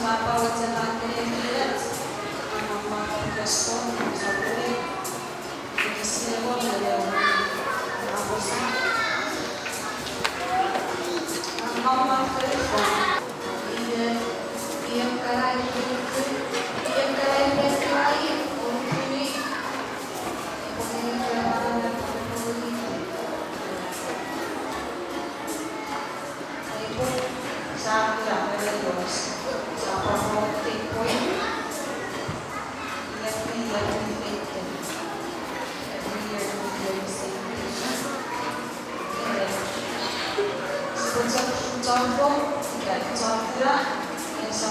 Sumapawad sa kanila Gaston, Saturday, kasi ako nalaman ang mamang telepon, iyang karay lain, kung kini, kung iyang kailangan ng pagpuli. Ay po, sa akin lang, Diyos, sa promoting point, let me faith in every year we do the same thing. And then, John po, John Tira, and sa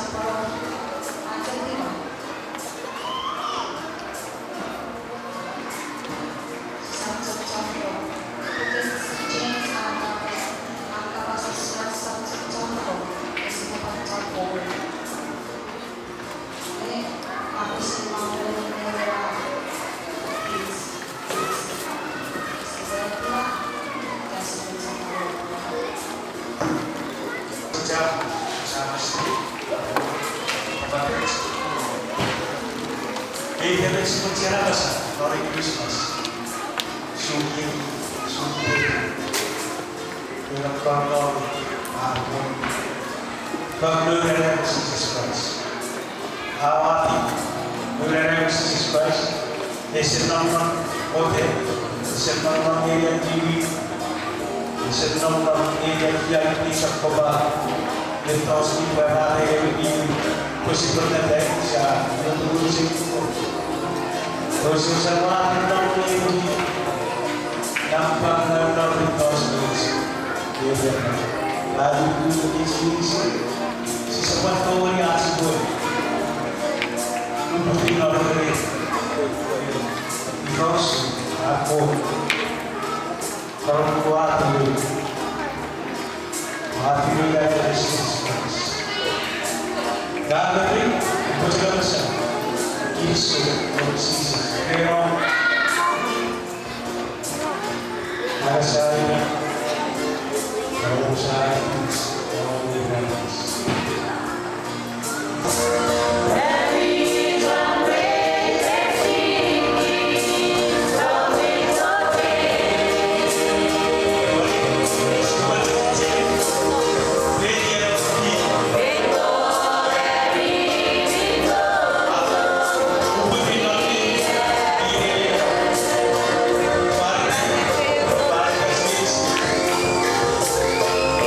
Argentina. Sa John po, James ang kapasasya sa John po, kasi po ang John po. Ako si Mama Nera, please, si Zedla, kasi po sa Kailangan siya sa Merry Christmas. Suki. Yung pangkaw ako. Pag-lugaran sa Jesus Christ. Awati. Lugaran sa Jesus Christ. Isin naman ote. Isin naman iyan TV. Isin naman iyan VIP sa baba. Dito sa iba natin yung posible na tayo sa natulunsin ko. Terus sa mga tinatawag yung nampak na ng cosmos. Lalo yung isi si sapat ko wali asi boy. Yung pinag rin. Because ako parang kuwata yun. Matinila yung Jesus Christ. Gagawin, ito sila siya. Iso, Lord Jesus. Pero, para sa akin, para sa akin,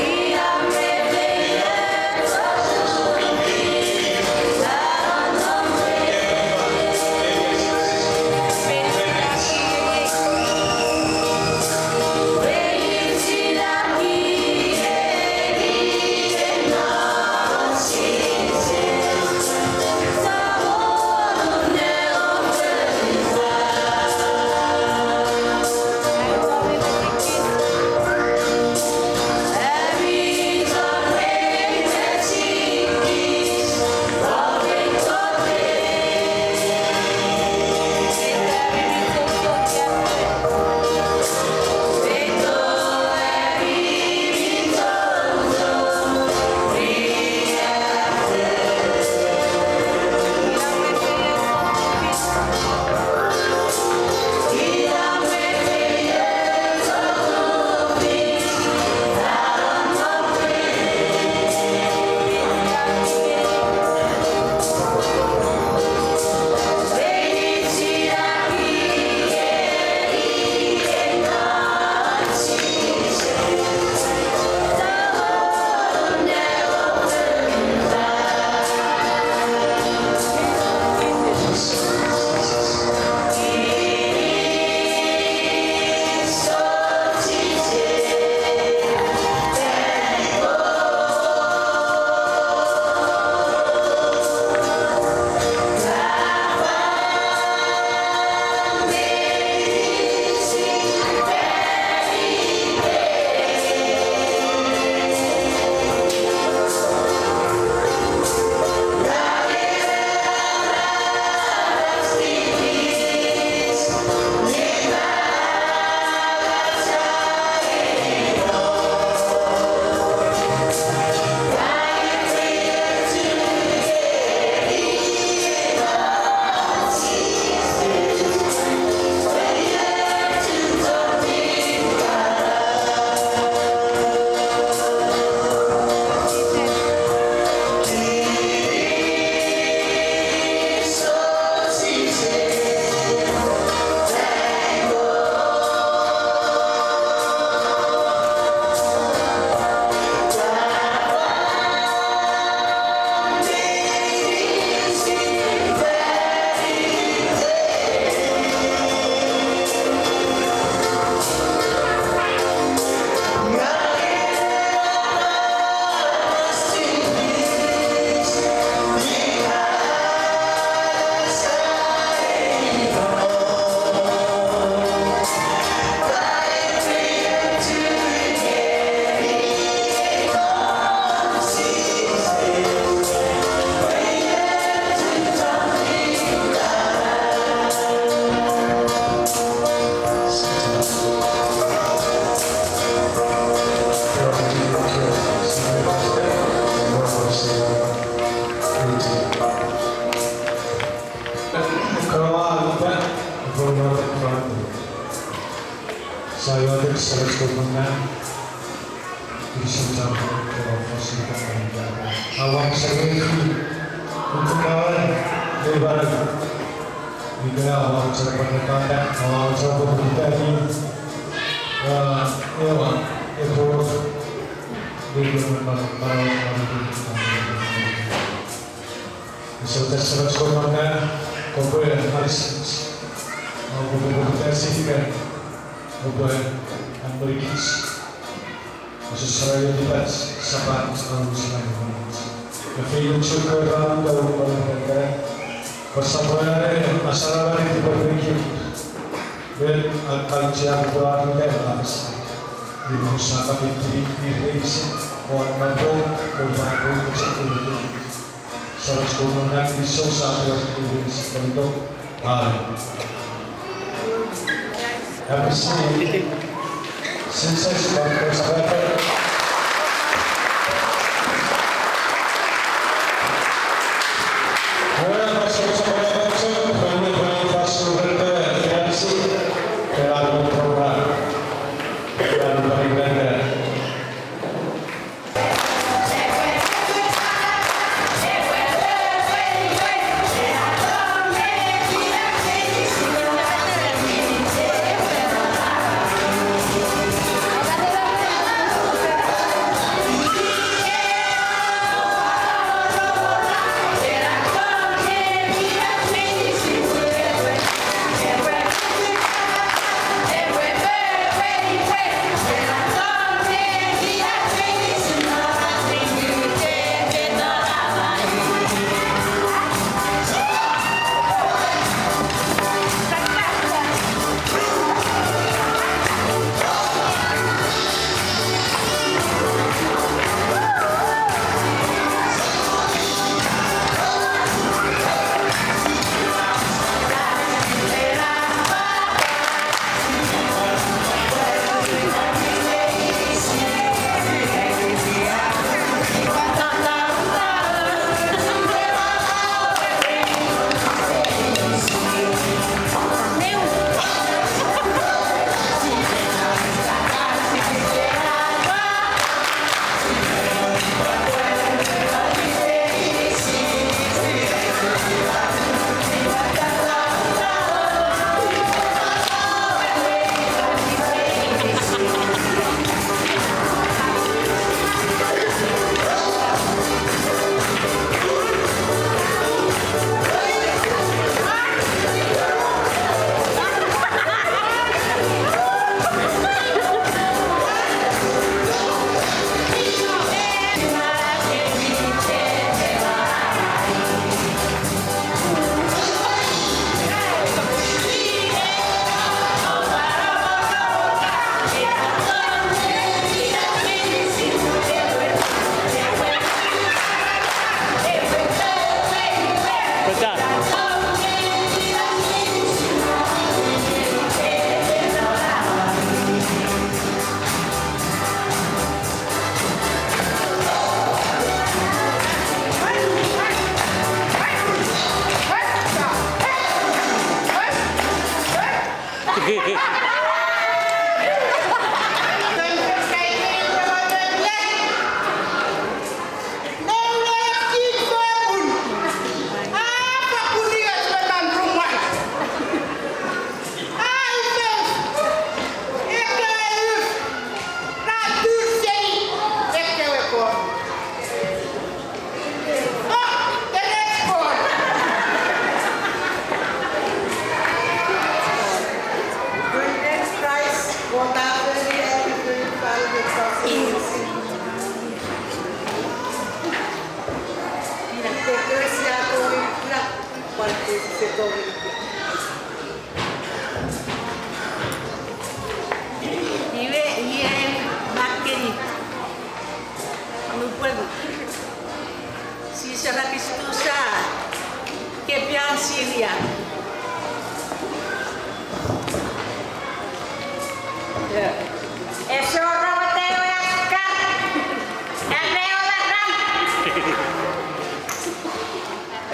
Yeah. Sahabat Kurbangan, bisa mencapai fasilitas pendidikan. Awak saya untuk kawan lebar. Jika awak cara pendekatan, awak cara berbudaya, awak itu bagaimana Sahabat Kurbangan, korban harus berkomunikasikan, korban memberikan sesuai dengan sahabat selalu selalu. Kefilm syukur dalam daun mereka persamaan masalah yang diperbaiki dan al-kajian Quran dan al-Asr di masyarakat Indonesia orang mampu membantu sesuatu salah satu di sosial Indonesia untuk hal. Habis ini selesai sebagai persahabatan.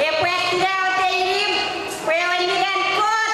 Efek tinggal terim, pewen dengan kot.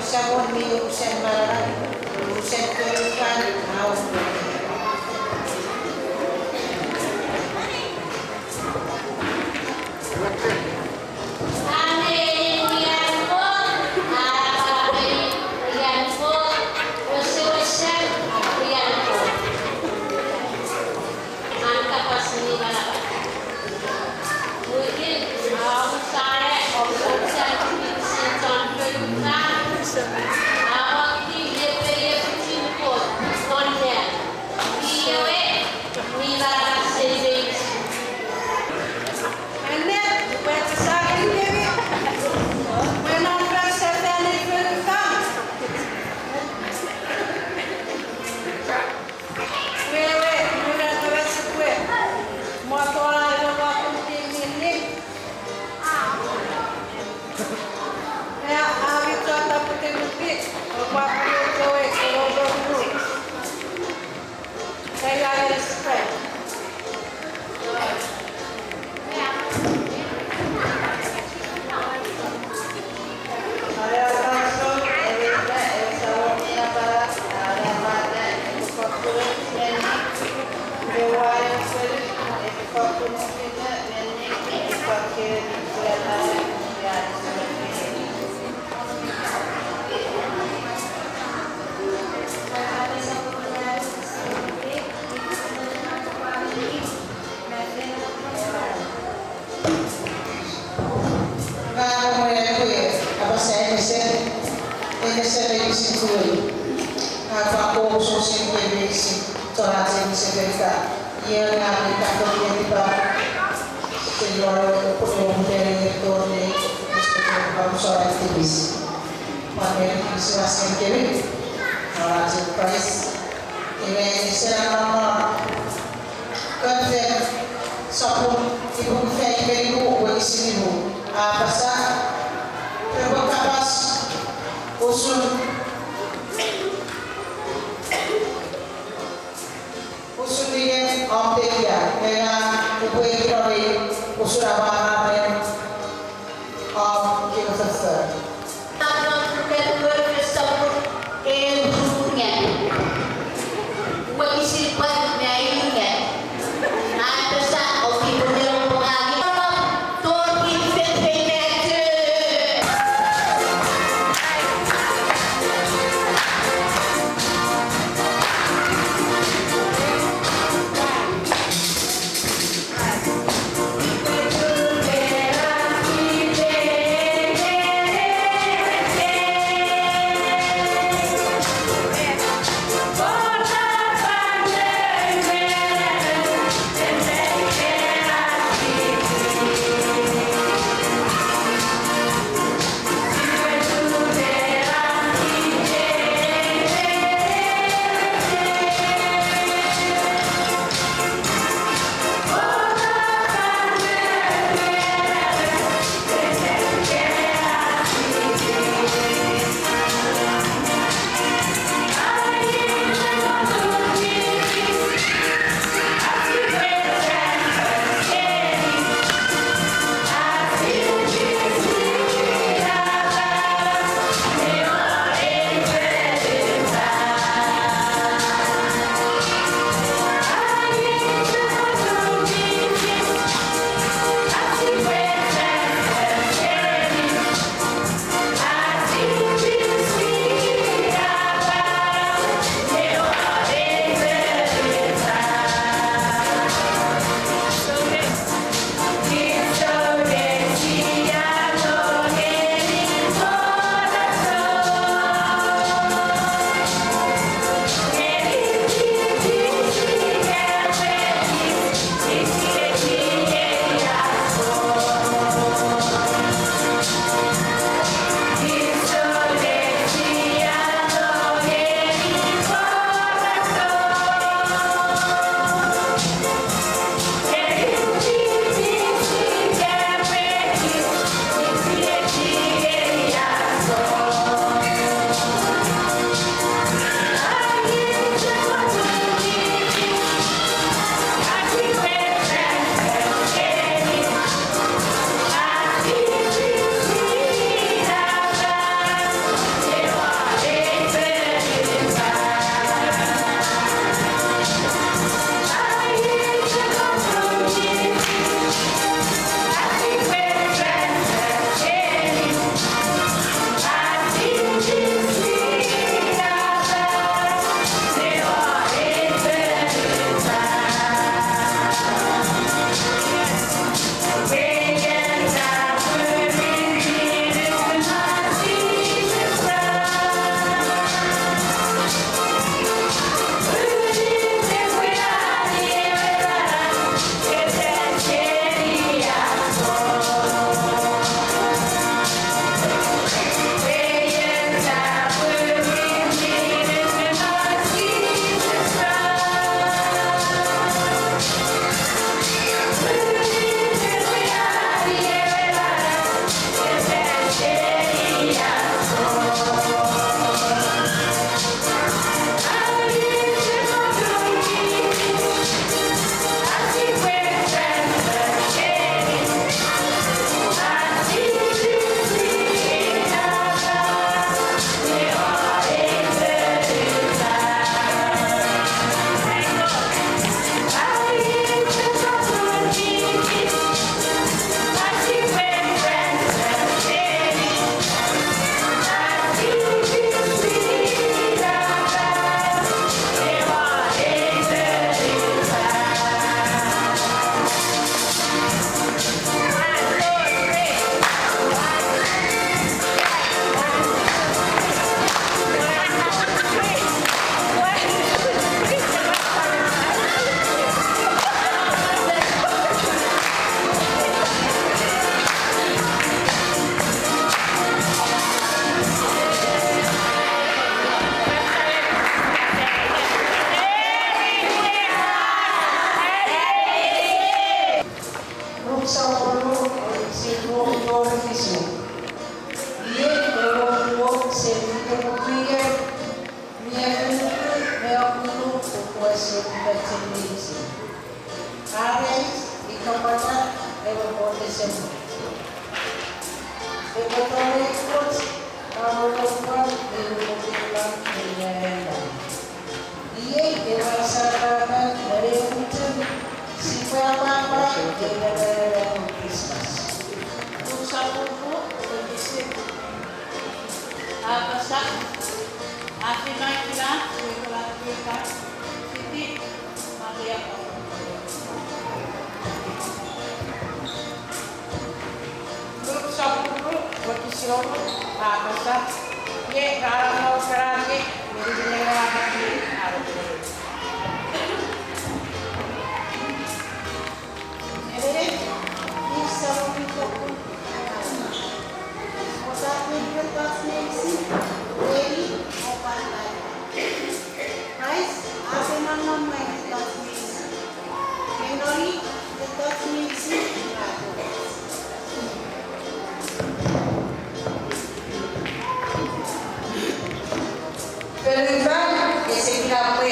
sabon ni urusan barang, urusan kehidupan, mau. ikut Kawan dibutuhkan dengan ia dirasakan dari hujan siapa dengan Christmas. Sa pupo, pag-isip. Basta, atin lang sila, dito lang kita. Hindi, mag-iyak ako. Grup sa pupo, pag-isip. Basta, ye, karang mau karate, hindi dinalaman diri, araw diri. Perintah kesekian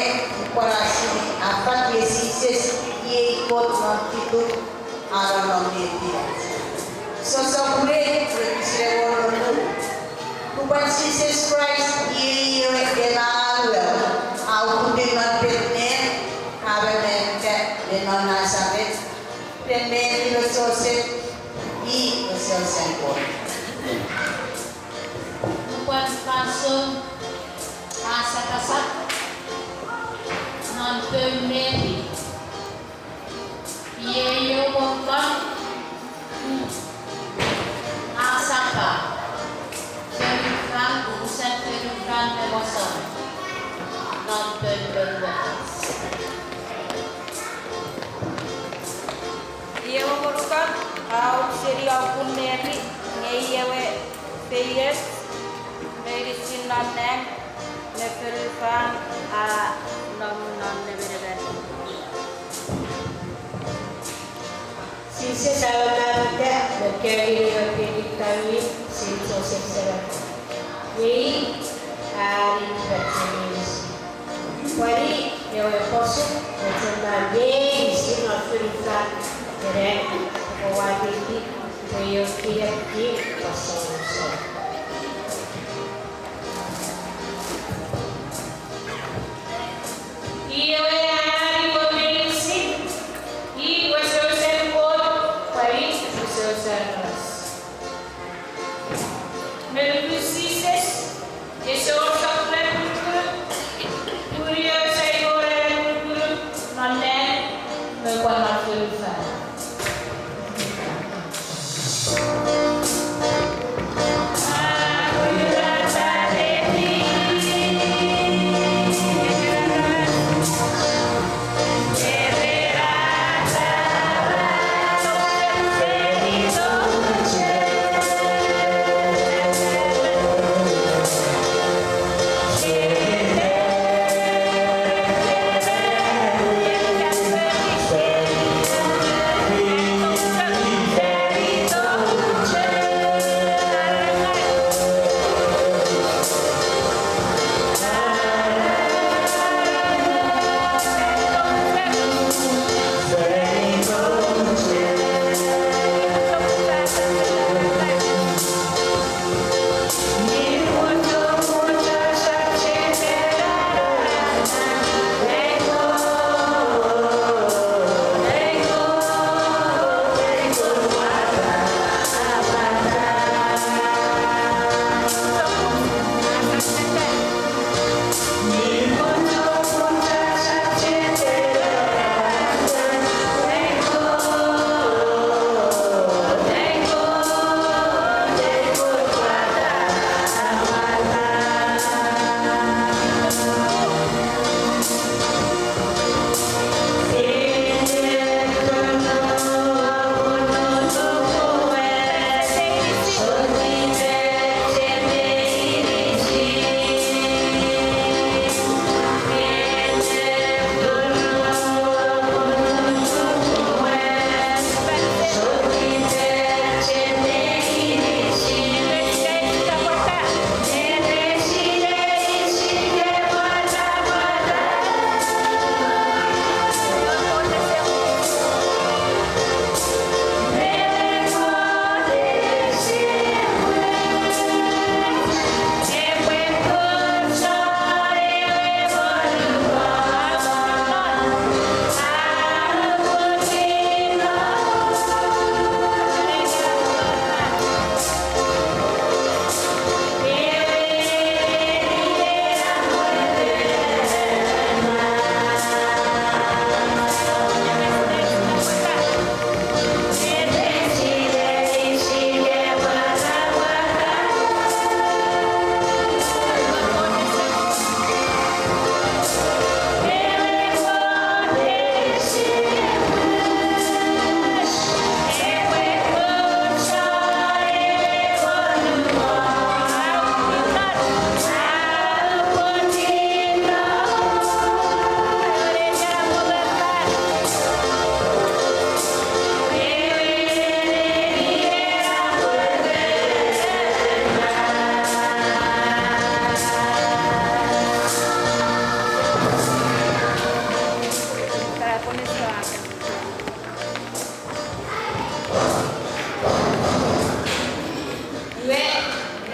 operasi apa yesus ikut maksud arah nomor sosok murid bersama bukan Jesus Christ ye kenal aku dengan Betnet kabarnya dengan Nazaret Betnet Joseph i Joseph Bukan langsung asa kasat non pemeri yeyo bukan asaka serifan urusan serifan dewasa non pemeri ia memerlukan kau serial pun meri ngeyewe peyes medicine non-nem neferifan a non-nebereber Sisi salamanda berkali kami sisi sisi Yei hari berjenis Wali yang kosong berjumlah Yei isi ngafirifan Kerek Kewajib Kuyuk-kiyuk di kosong-kosong Iwe hari pemilisi Iwe selesai pun Pari selesai ras Melukusises Esok saklar kukur Kuria saya goreng kukur Nonnen Mekuan makhlufan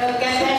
Yo,